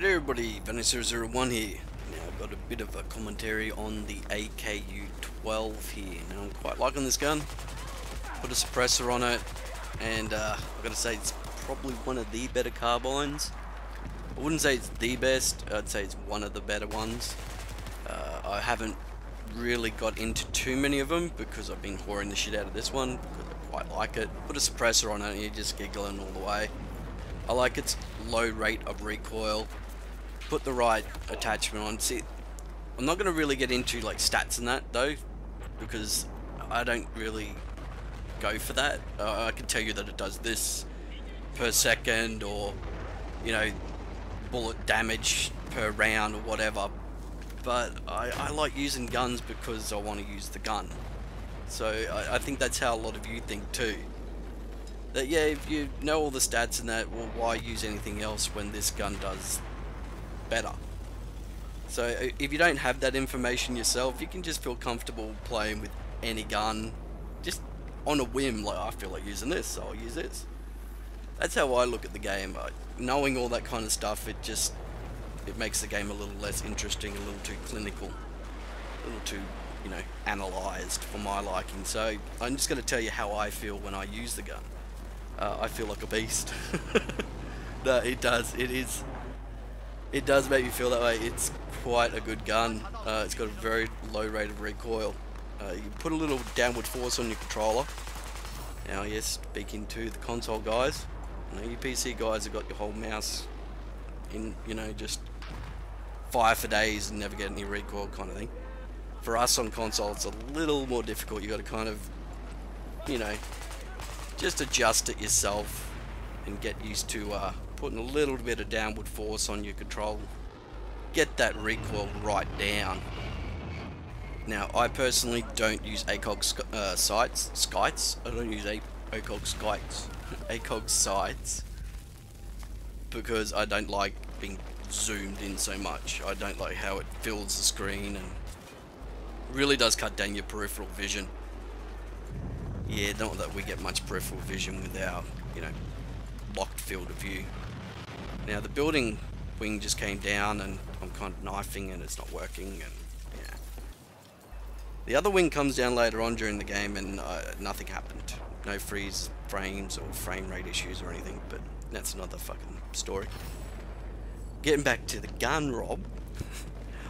G'day everybody, Vanessa001 here. Now I've got a bit of a commentary on the AKU-12 here. Now I'm quite liking this gun. Put a suppressor on it, and I've got to say it's probably one of the better carbines. I wouldn't say it's the best, I'd say it's one of the better ones. I haven't really got into too many of them because I've been whoring the shit out of this one because I quite like it. Put a suppressor on it and you're just giggling all the way. I like its low rate of recoil. Put the right attachment on. See, I'm not going to really get into like stats and that though, because I don't really go for that. I can tell you that it does this per second, or you know, bullet damage per round or whatever. But I like using guns because I want to use the gun. So I think that's how a lot of you think too. That yeah, if you know all the stats and that, well, why use anything else when this gun does better? So if you don't have that information yourself, you can just feel comfortable playing with any gun, just on a whim. Like, I feel like using this, so I'll use this. That's how I look at the game. Knowing all that kind of stuff, it makes the game a little less interesting, a little too clinical, a little too, you know, analysed for my liking. So I'm just going to tell you how I feel when I use the gun. I feel like a beast. No, it does. It does make me feel that way. It's quite a good gun. It's got a very low rate of recoil. You put a little downward force on your controller. Now, yes, speaking to the console guys, you know, you PC guys have got your whole mouse in, you know, just fire for days and never get any recoil kind of thing. For us on console, it's a little more difficult. You got to kind of, you know, just adjust it yourself and get used to putting a little bit of downward force on your control. Get that recoil right down. Now, I personally don't use AKOG sights. I don't use AKOG sights. AKOG sights because I don't like being zoomed in so much. I don't like how it fills the screen and really does cut down your peripheral vision. Yeah, not that we get much peripheral vision with our, you know, locked field of view. Now the building wing just came down and I'm kind of knifing and it's not working, and yeah. The other wing comes down later on during the game and nothing happened. No freeze frames or frame rate issues or anything, but that's another fucking story. Getting back to the gun, Rob.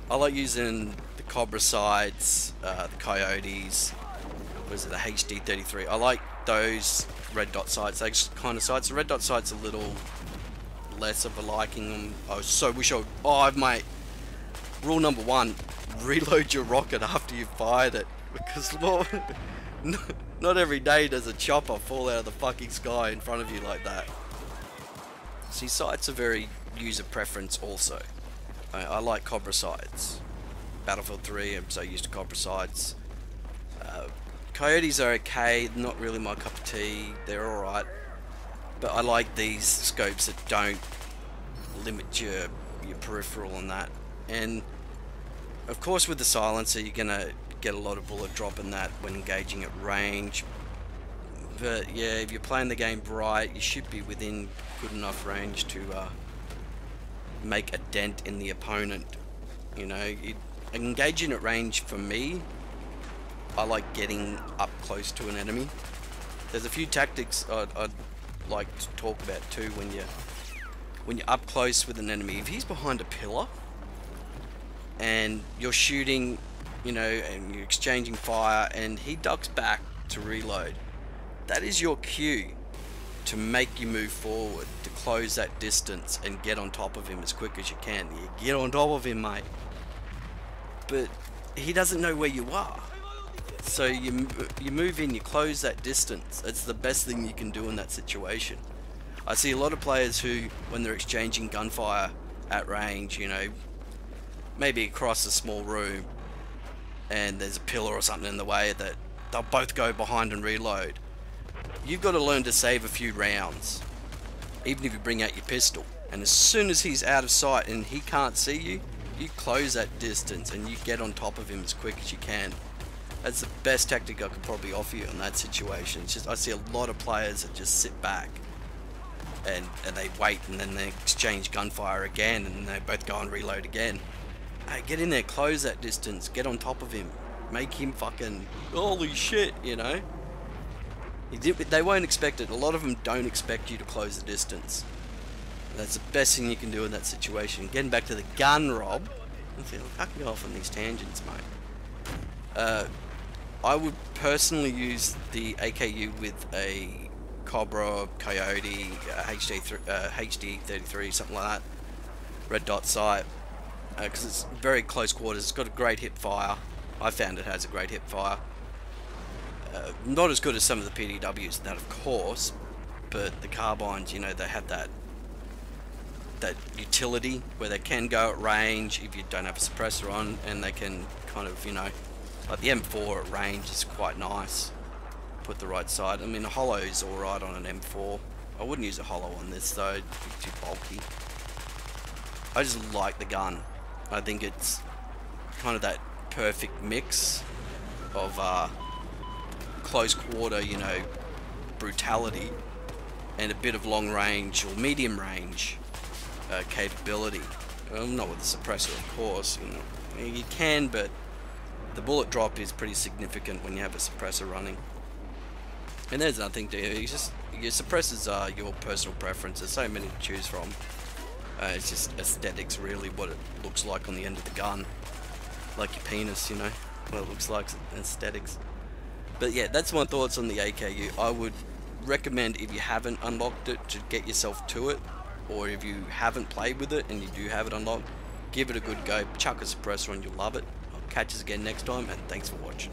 I like using the Cobra sights, the Coyotes. What is it, the HD33? I like those red dot sights, those kind of sights. The red dot sights a little less of a liking. I so wish I would. Oh, mate. Rule number 1: reload your rocket after you fired it, because well, not every day does a chopper fall out of the fucking sky in front of you like that. See, sights are very user preference also. I like Cobra sights. Battlefield 3, I'm so used to Cobra sights. Coyotes are okay, not really my cup of tea, they're alright. But I like these scopes that don't limit your peripheral and that. And of course with the silencer you're gonna get a lot of bullet drop in that when engaging at range. But yeah, if you're playing the game bright, you should be within good enough range to make a dent in the opponent. You know, engaging at range for me, I like getting up close to an enemy. There's a few tactics I'd like to talk about too when you're up close with an enemy. If he's behind a pillar and you're shooting, you know, and you're exchanging fire and he ducks back to reload, that is your cue to make you move forward, to close that distance and get on top of him as quick as you can. You get on top of him, mate. But he doesn't know where you are. So you move in, you close that distance. It's the best thing you can do in that situation. I see a lot of players who, when they're exchanging gunfire at range, you know, maybe across a small room and there's a pillar or something in the way, that they'll both go behind and reload. You've got to learn to save a few rounds, even if you bring out your pistol. And as soon as he's out of sight and he can't see you, you close that distance and you get on top of him as quick as you can. That's the best tactic I could probably offer you in that situation. It's just, I see a lot of players that just sit back and they wait, and then they exchange gunfire again, and they both go and reload again. Hey, get in there, close that distance, get on top of him, make him fucking holy shit, you know. They won't expect it. A lot of them don't expect you to close the distance. That's the best thing you can do in that situation. Getting back to the gun, Rob. I can go off on these tangents, mate. I would personally use the AKU with a Cobra, Coyote, HD33, something like that. Red dot sight. Because it's very close quarters. It's got a great hip fire. I found it has a great hip fire. Not as good as some of the PDWs, that of course, but the carbines, you know, they have that utility where they can go at range if you don't have a suppressor on, and they can kind of, you know, like the M4 at range is quite nice. Put the right side. I mean, a hollow is alright on an M4. I wouldn't use a hollow on this though, it'd be too bulky. I just like the gun. I think it's kind of that perfect mix of close quarter, you know, brutality, and a bit of long range or medium range capability. Not with the suppressor, of course, you know. You can, but the bullet drop is pretty significant when you have a suppressor running. And there's nothing to it. Your suppressors are your personal preference. There's so many to choose from. It's just aesthetics, really, what it looks like on the end of the gun. Like your penis, you know, what it looks like, aesthetics. But yeah, that's my thoughts on the AKU. I would recommend, if you haven't unlocked it, to get yourself to it. Or if you haven't played with it and you do have it unlocked, give it a good go. Chuck a suppressor on, you'll love it. I'll catch us again next time, and thanks for watching.